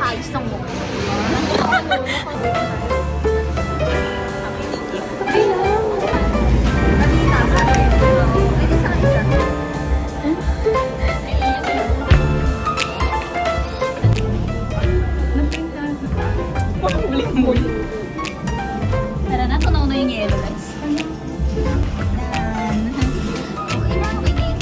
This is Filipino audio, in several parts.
ayos ng mukha. Tara na, tunaw na yung yellow lights. Okay na, okay na yun.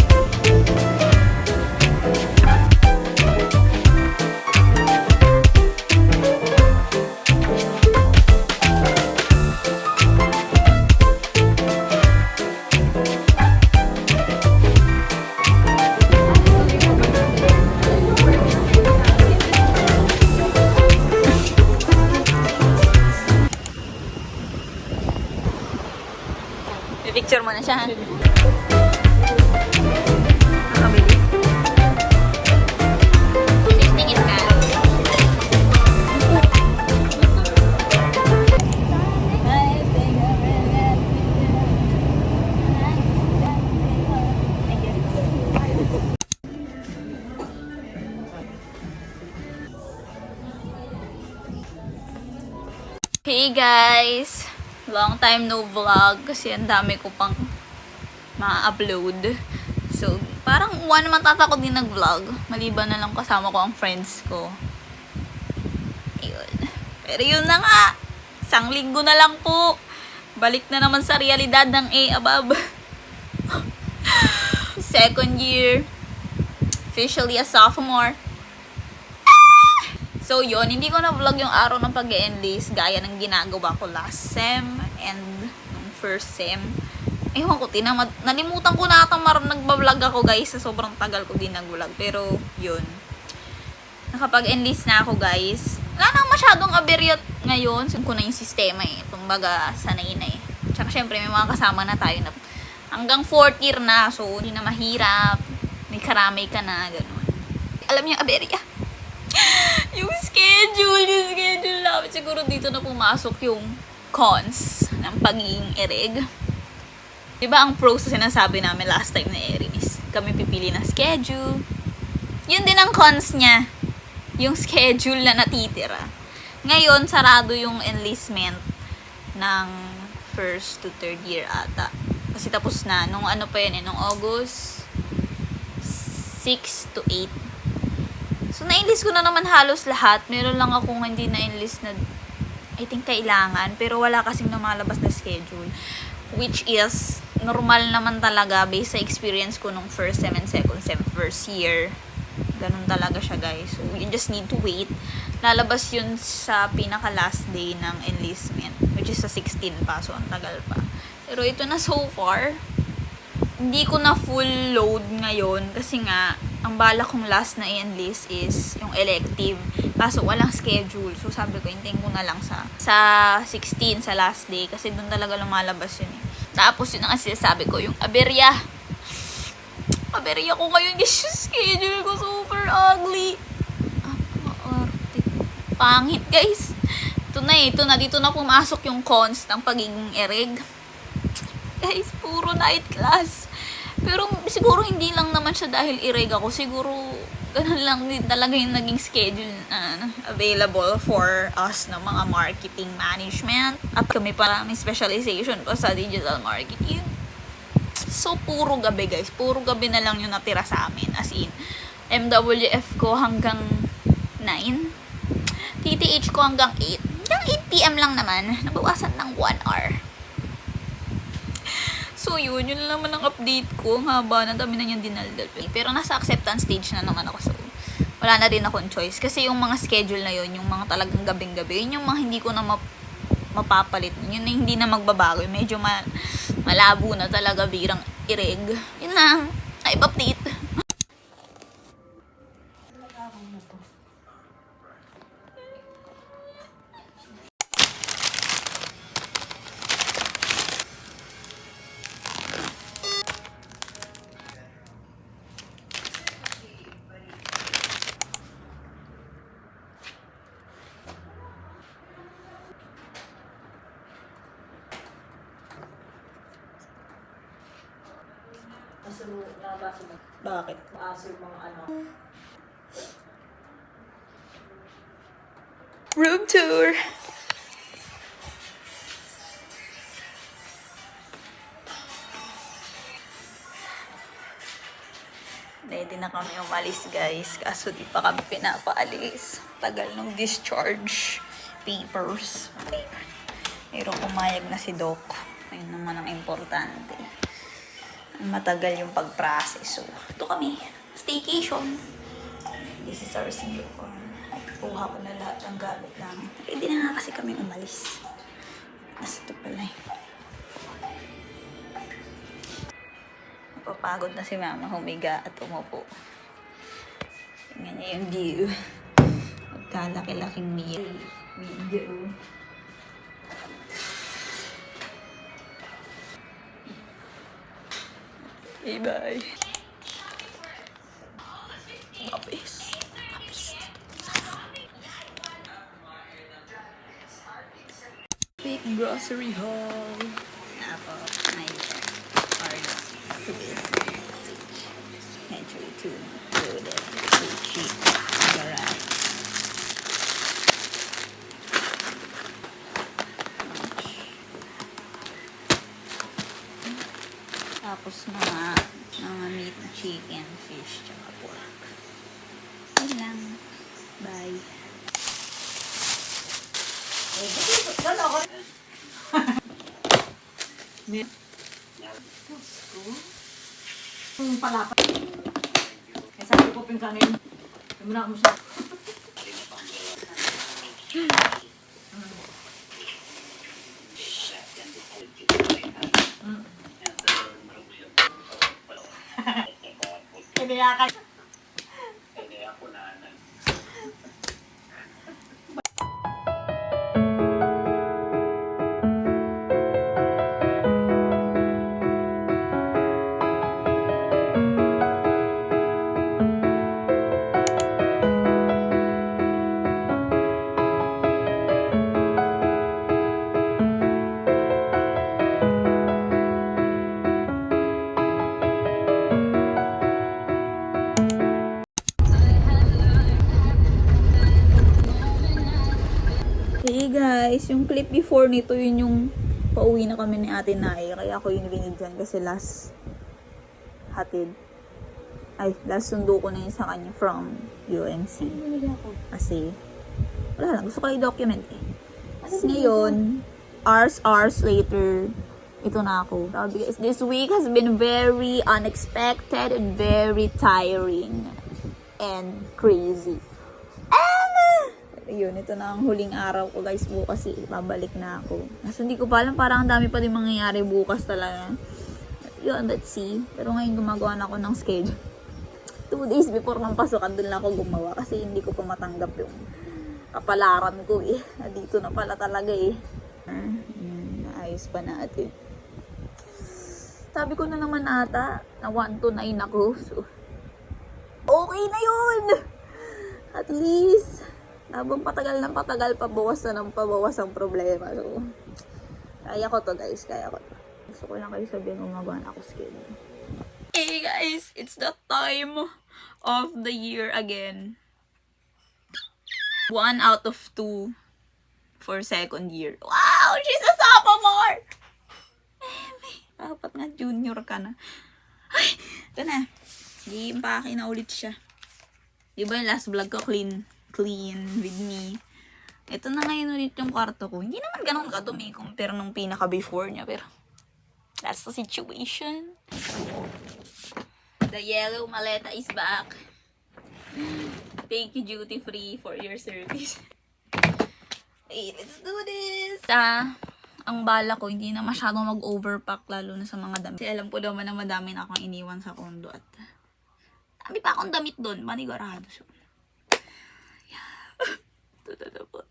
Picture mo na siya, ha? Nakabili. Tingin ka. Hey guys! Long time no vlog kasi ang dami ko pang ma-upload. So, parang one month ata ako din nag-vlog. Maliban na lang kasama ko ang friends ko. Ayun. Pero yun na nga. Isang linggo na lang po. Balik na naman sa realidad ng A above. Second year. Officially a sophomore. So yun, hindi ko na vlog yung araw ng pag-e-enlist gaya ng ginagawa ko last sem and first sem. Ewan ko, nalimutan ko na atang nagbablog ako guys sa sobrang tagal ko din nag-vlog. Pero yun, nakapag-enlist na ako guys. Wala na masyadong aberyot ngayon. Sun ko na yung sistema eh. Kumbaga, sanay na eh. Tsaka syempre may mga kasama na tayo na hanggang 4th year na. So hindi na mahirap. May karamay ka na, gano'n. Alam niyo yung aberya? yung schedule namin. Siguro dito na pumasok yung cons ng pagiging ereg. Diba ang pros na sinasabi namin last time na airing is kami pipili ng schedule. Yun din ang cons niya. Yung schedule na natitira. Ngayon, sarado yung enlistment ng 1st to 3rd year ata. Kasi tapos na. Nung ano pa yun eh, nung August 6 to 8. So, na-enlist ko na naman halos lahat. Meron lang akong hindi na-enlist na I think kailangan. Pero wala kasing lumalabas na schedule. Which is, normal naman talaga based sa experience ko nung first sem and second sem, first year. Ganun talaga siya guys. So, you just need to wait. Lalabas yun sa pinaka-last day ng enlistment. Which is sa 16 pa. So, ang tagal pa. Pero ito na so far. Hindi ko na full load ngayon. Kasi nga, ang bala kong last na i-enlist is yung elective. Kaso walang schedule. So sabi ko, hintayin ko na lang sa 16, sa last day. Kasi doon talaga lumalabas yun eh. Tapos yun ang sinasabi ko, yung aberya. Aberya ko ngayon guys, yung schedule ko super ugly. Arte. Pangit guys. Ito na. Dito na pumasok yung cons ng pagiging ereg. Guys, puro night class. Pero siguro hindi lang naman siya dahil ireg ako. Siguro ganun lang din talaga yung naging schedule available for us na mga marketing management. At kami para may specialization pa sa digital marketing. So, puro gabi guys. Puro gabi na lang yung natira sa amin. As in, MWF ko hanggang 9. TTH ko hanggang 8. Hanggang 8 PM lang naman. Nabawasan ng 1 hour. So yun lang naman ang update ko. Ang haba na, dami na niyang dinaldal. Pero nasa acceptance stage na naman ako. So, wala na rin akong choice. Kasi yung mga schedule na yun, yung mga talagang gabing-gabi, yun yung mga hindi ko na mapapalit. Yun na hindi na magbabago. Medyo malabo na talaga birang ireg. Yun lang. Ay, update. Bakit? Maaso yung mga ano. Room tour! Ready na kami umalis guys, kaso di pa kami pinapaalis. Tagal ng discharge papers. Pero pumayag na si Doc. Ayun naman ang importante. Matagal yung pag-process. So, ito kami. Staycation. This is our single room. Kuha ko na lahat ng gamit namin. Ready na nga kasi kami umalis. Nasa ito pala eh. Napapagod na si Mama humiga at umupo. Tingnan niya yung view. Magkalaki-laking meal. Video. Okay, bye. Kapis. Big grocery haul. Ako, may order. Actually, two loaded. Too cheap. Alright. Tapos mga meat, chicken, fish, tsaka pork. Yun lang. Bye. Yung palapa. Eh, sabi ko pinsanin. Muna mo siya. Kiniyakan. Hey guys, yung clip before nito, yun yung pauwi na kami ni Ate Nay. Kaya ako yung binigyan kasi last sundo ko na yun sa kanya from UMC. Kasi, wala lang, gusto ko i-document eh. Ngayon, hours later, ito na ako. Sabi guys, this week has been very unexpected and very tiring and crazy. Yun, ito na ang huling araw ko guys. Bukas babalik na ako. Kasi hindi ko pa alam, parang ang dami pa din mangyayari bukas talaga. Yun, let's see. Pero ngayon gumagawa na ako ng schedule. 2 days before ng pasukan, dun lang ako gumawa. Kasi hindi ko pa matanggap yung kapalaran ko eh. Dito na pala talaga eh. Naayos pa natin. Sabi ko na naman ata, na 1 to 9 ako. So, okay na yun! At least, habang patagal ng patagal, pabawas ang problema. So, kaya ko to guys, kaya ko to. Gusto ko lang kayo sabihin, gumagawa na ako schedule. Hey guys, it's the time of the year again. 1 out of 2 for second year. Wow, she's a sophomore! Dapat nga junior ka na. Ay, ito na. Gi-impake na ulit siya. Diba yung last vlog ko, clean with me. Ito na ngayon ulit yung kwarto ko. Hindi naman ganun kadumi compare nung pinaka-before niya. Pero, that's the situation. The yellow maleta is back. Thank you, Duty Free, for your service. Hey, let's do this! Ang bala ko, hindi na masyadong mag-overpack, lalo na sa mga damit. Kasi alam ko naman na madami na akong iniwan sa condo. At dami pa akong damit doon, manigurado. So, ito na po.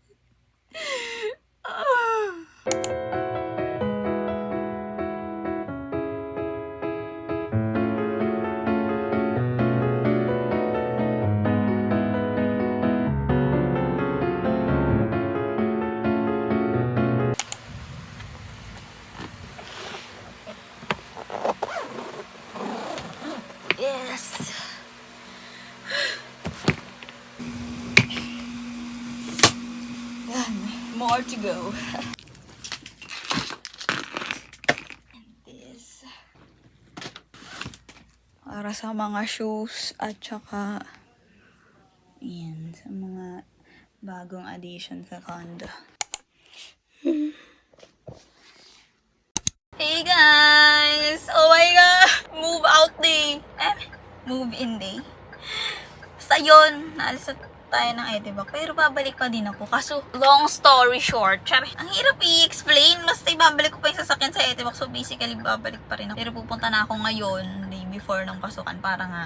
Yes! More to go. And this. Para sa mga shoes at saka yan, sa mga bagong addition sa condo. Hey guys! Oh my God! Move out day! Move in day. Basta yun, naalis na tayo ng Edinburgh. Pero babalik pa din ako. Kaso, long story short, syari, ang hirap i-explain. Basta ibabalik ko pa yung sasakyan sa Edinburgh. So basically, babalik pa rin ako. Pero pupunta na ako ngayon, day before ng pasukan, para nga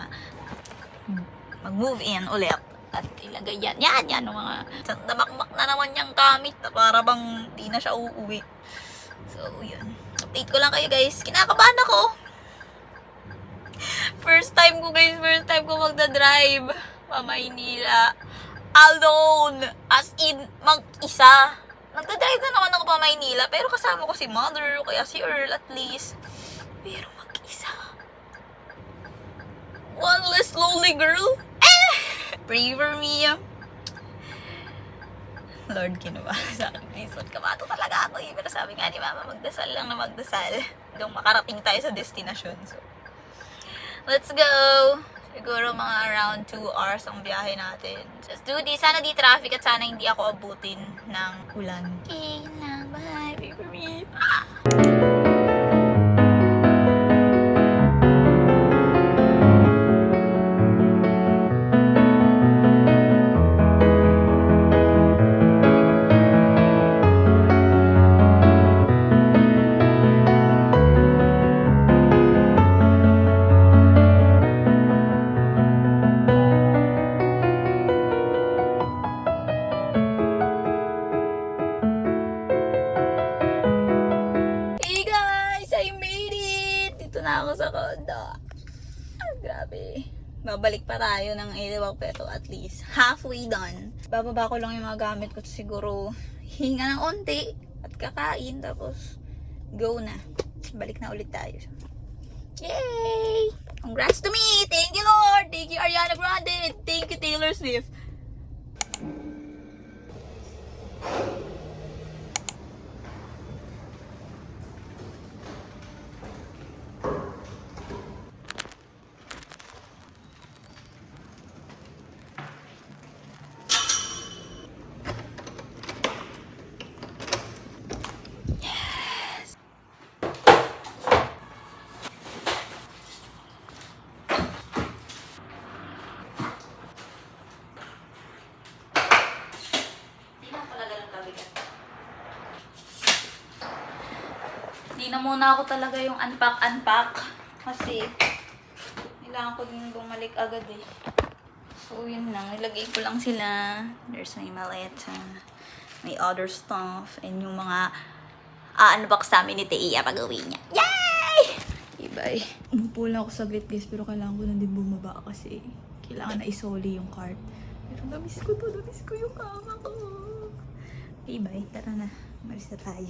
mag-move in ulit. At ilagay yan. Yan ng mga damakmak na naman yung gamit na para bang di na siya uuwi. So, yun. Update ko lang kayo guys. Kinakabahan ako. First time ko magdadrive pa Maynila. Alone. As in, mag-isa. Nagdadrive na naman ako pa Maynila. Pero kasama ko si mother, kaya si Earl at least. Pero mag-isa. One less lonely girl. Pray for me. Lord, kinuha sa akin. Please, kabato talaga ako eh. Pero sabi nga ni Mama, magdasal lang na magdasal. Hanggang makarating tayo sa destination. So, let's go! Siguro mga around 2 hours ang biyahe natin. Just do this. Sana di traffic at sana hindi ako abutin ng ulan. Okay na. Bye. Pray for me. Na ako sa condo. Grabe. Babalik pa tayo ng Edinburgh pero at least halfway done. Bababa ko lang yung mga gamit ko siguro hinga ng onti at kakain tapos go na. Balik na ulit tayo. Yay! Congrats to me! Thank you Lord! Thank you Ariana Grande! Thank you Taylor Swift! Hindi na muna ako talaga yung unpack kasi kailangan ko din bumalik agad eh. So yun lang, nilagay ko lang sila. There's my maleta, may other stuff, and yung mga unbox namin ni Tia pag-uwi niya. Yay! Okay, bye. Umupo lang ako saglit guys, pero kailangan ko na din bumaba kasi kailangan na isoli yung cart. Pero namiss ko yung kama ko. Okay, bye. Tara na. Maris na tayo.